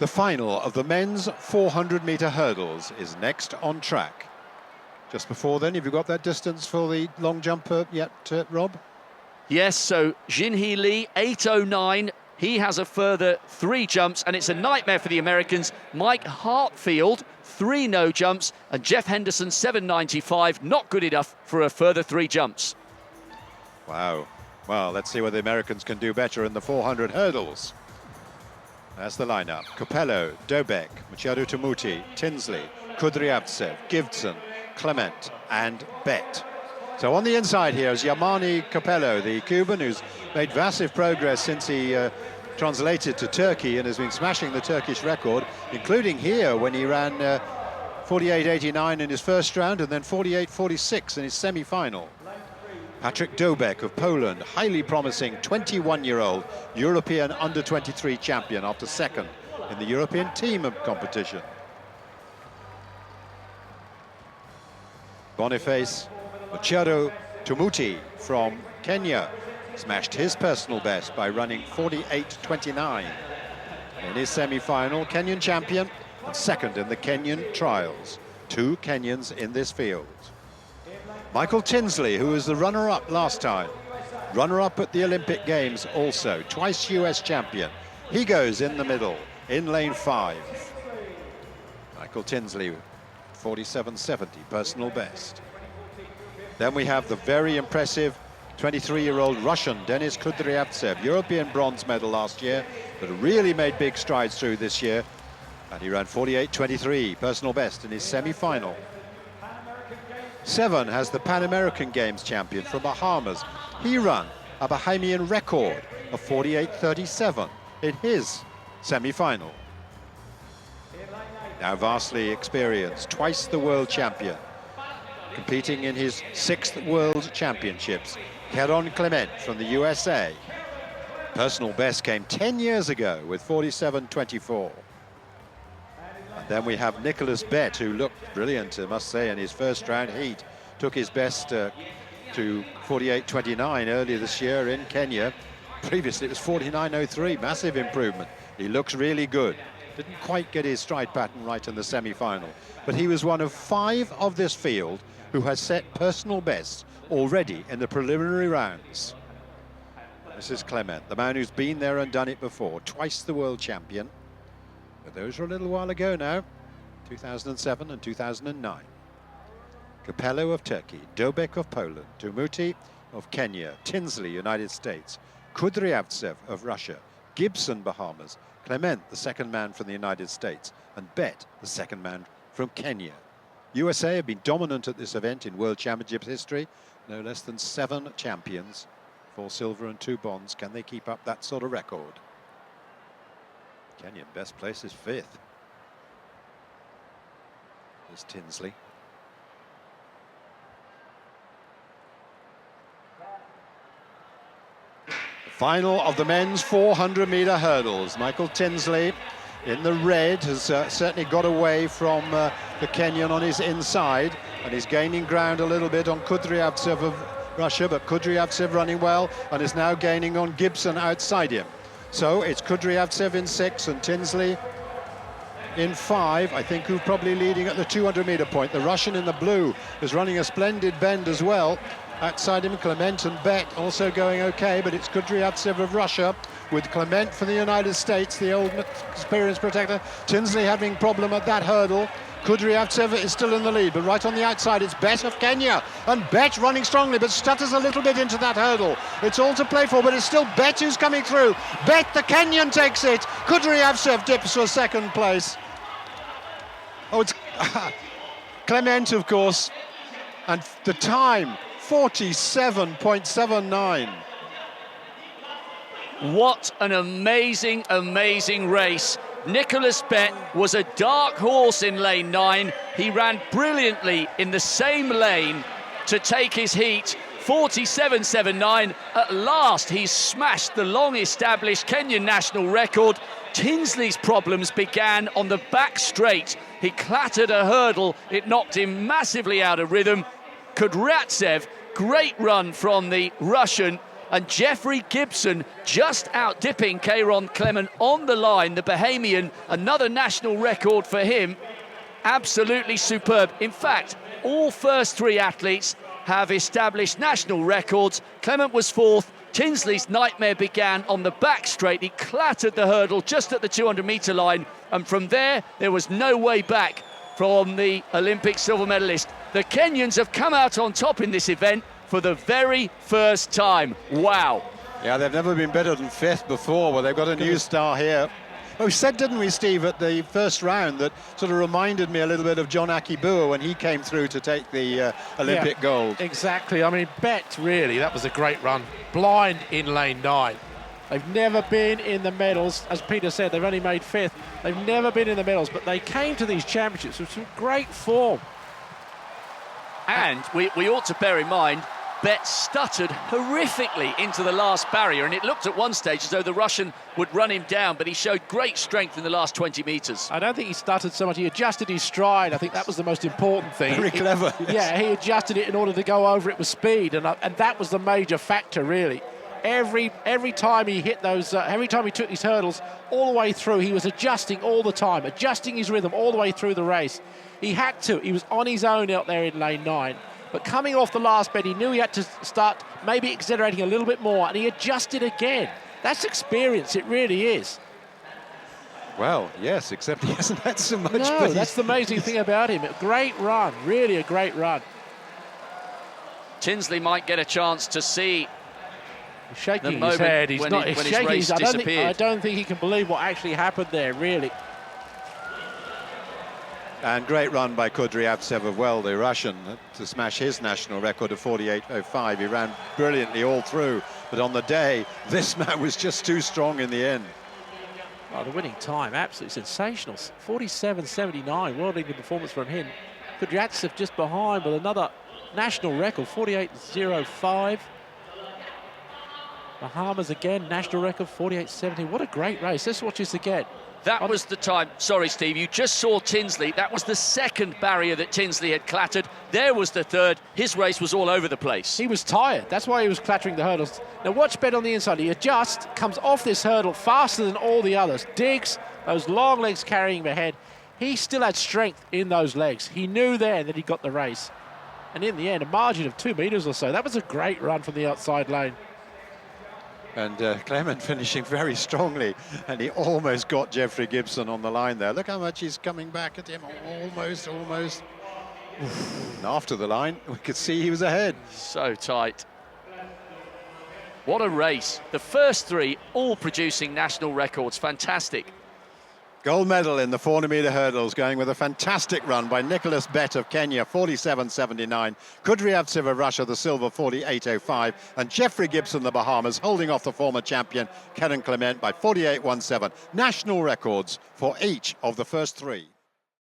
The final of the men's 400-metre hurdles is next on track. Just before then, have you got that distance for the long jumper yet, Rob? Yes, so Jinhee Lee, 8:09. He has a further 3 jumps, and it's a nightmare for the Americans. Mike Hartfield, 3 no jumps, and Jeff Henderson, 7:95. Not good enough for a further 3 jumps. Wow. Well, let's see whether the Americans can do better in the 400 hurdles. That's the lineup. Capello, Dobeck, Machado Tumuti, Tinsley, Kudryavtsev, Gibson, Clement and Bett. So on the inside here is Yamani Capello, the Cuban who's made massive progress since he translated to Turkey and has been smashing the Turkish record, including here when he ran 48.89 in his first round and then 48.46 in his semi-final. Patrick Dobeck of Poland, highly promising 21-year-old European under-23 champion after second in the European team competition. Boniface Machado Tumuti from Kenya smashed his personal best by running 48.29 in his semi-final. Kenyan champion and second in the Kenyan trials. 2 Kenyans in this field. Michael Tinsley, who was the runner-up last time, runner-up at the Olympic Games also, twice US champion. He goes in the middle, in lane 5. Michael Tinsley, 47.70, personal best. Then we have the very impressive 23-year-old Russian, Denis Kudryavtsev, European bronze medal last year, but really made big strides through this year. And he ran 48.23, personal best in his semi-final. 7 has the Pan American Games champion from Bahamas. He ran a Bahamian record of 48.37 in his semi-final. Now vastly experienced, twice the world champion, competing in his 6th World Championships, Keron Clement from the USA. Personal best came 10 years ago with 47.24. And then we have Nicholas Bett, who looked brilliant, I must say, in his first round heat. Took his best to 48.29 earlier this year in Kenya. Previously it was 49.03, massive improvement. He looks really good. Didn't quite get his stride pattern right in the semi-final, but he was one of 5 of this field who has set personal bests already in the preliminary rounds. This is Clement, the man who's been there and done it before, twice the world champion. But those were a little while ago now, 2007 and 2009. Capello of Turkey, Dobeck of Poland, Tumuti of Kenya, Tinsley, United States, Kudryavtsev of Russia, Gibson, Bahamas, Clement, the second man from the United States, and Bett, the second man from Kenya. USA have been dominant at this event in World Championships history. No less than 7 champions, 4 silver and 2 bronze. Can they keep up that sort of record? Kenyan best place is 5th. There's Tinsley. The final of the men's 400-metre hurdles. Michael Tinsley in the red has certainly got away from the Kenyan on his inside, and he's gaining ground a little bit on Kudryavtsev of Russia, but Kudryavtsev running well and is now gaining on Gibson outside him. So it's Kudryavtsev in 6 and Tinsley in 5, I think, who's probably leading at the 200-metre point. The Russian in the blue is running a splendid bend as well. Outside him, Clement and Bett also going okay, but it's Kudryavtsev of Russia with Clement from the United States, the old experienced protector. Tinsley having problem at that hurdle. Kudryavtsev is still in the lead, but right on the outside it's Bett of Kenya, and Bett running strongly but stutters a little bit into that hurdle. It's all to play for, but it's still Bett who's coming through. Bett, the Kenyan, takes it. Kudryavtsev dips for 2nd place. Oh, it's Clement, of course, and the time 47.79. What an amazing, amazing race. Nicholas Bett was a dark horse in lane 9. He ran brilliantly in the same lane to take his heat. 47.79. At last, he's smashed the long-established Kenyan national record. Tinsley's problems began on the back straight. He clattered a hurdle. It knocked him massively out of rhythm. Kudryavtsev, great run from the Russian. and Jeffrey Gibson just out-dipping Kieron Clement on the line. The Bahamian, another national record for him. Absolutely superb. In fact, all first three athletes have established national records. Clement was fourth. Tinsley's nightmare began on the back straight. He clattered the hurdle just at the 200-metre line, and from there was no way back from the Olympic silver medalist. The Kenyans have come out on top in this event for the very first time. Wow. Yeah, they've never been better than fifth before. Well, they've got a new star here. Well, we said, didn't we, Steve, at the first round that sort of reminded me a little bit of John Akibua when he came through to take the Olympic gold. Exactly. I mean, Bett, really, that was a great run. Blind in lane 9. They've never been in the medals. As Peter said, they've only made fifth. They've never been in the medals, but they came to these championships with some great form. And we ought to bear in mind, Bett stuttered horrifically into the last barrier, and it looked at one stage as though the Russian would run him down, but he showed great strength in the last 20 metres. I don't think he stuttered so much. He adjusted his stride. I think that was the most important thing. Very clever. Yes. Yeah, he adjusted it in order to go over it with speed, and that was the major factor, really. Every time he hit those, every time he took his hurdles all the way through, he was adjusting all the time, adjusting his rhythm all the way through the race. He had to. He was on his own out there in lane 9. But coming off the last bend, he knew he had to start maybe accelerating a little bit more, and he adjusted again. That's experience, it really is. Well, yes, except he hasn't had so much. No, but that's the amazing thing about him. A great run, really a great run. Tinsley might get a chance to see He's shaking the his head. He's when not. his He's shaking. race I don't think he can believe what actually happened there, really. And great run by Kudryavtsev, well, the Russian, to smash his national record of 48.05. He ran brilliantly all through, but on the day, this man was just too strong in the end. Oh, the winning time, absolutely sensational. 47.79, world-leading performance from him. Kudryavtsev just behind with another national record, 48.05. Bahamas again, national record, 48.70. What a great race. Let's watch this again. That was the time. Sorry, Steve, you just saw Tinsley. That was the second barrier that Tinsley had clattered. There was the third. His race was all over the place. He was tired. That's why he was clattering the hurdles. Now watch Bett on the inside. He adjusts, comes off this hurdle faster than all the others. Digs, those long legs carrying him ahead. He still had strength in those legs. He knew then that he got the race. And in the end, a margin of 2 metres or so. That was a great run from the outside lane. And Clement finishing very strongly, and he almost got Jeffrey Gibson on the line there. Look how much he's coming back at him, almost. And after the line, we could see he was ahead. So tight. What a race. The first three all producing national records. Fantastic. Gold medal in the 400-metre hurdles, going with a fantastic run by Nicholas Bett of Kenya, 47.79. Kudryavtsev of Russia, the silver, 48.05. And Jeffrey Gibson, the Bahamas, holding off the former champion, Kieron Clement, by 48.17. National records for each of the first three.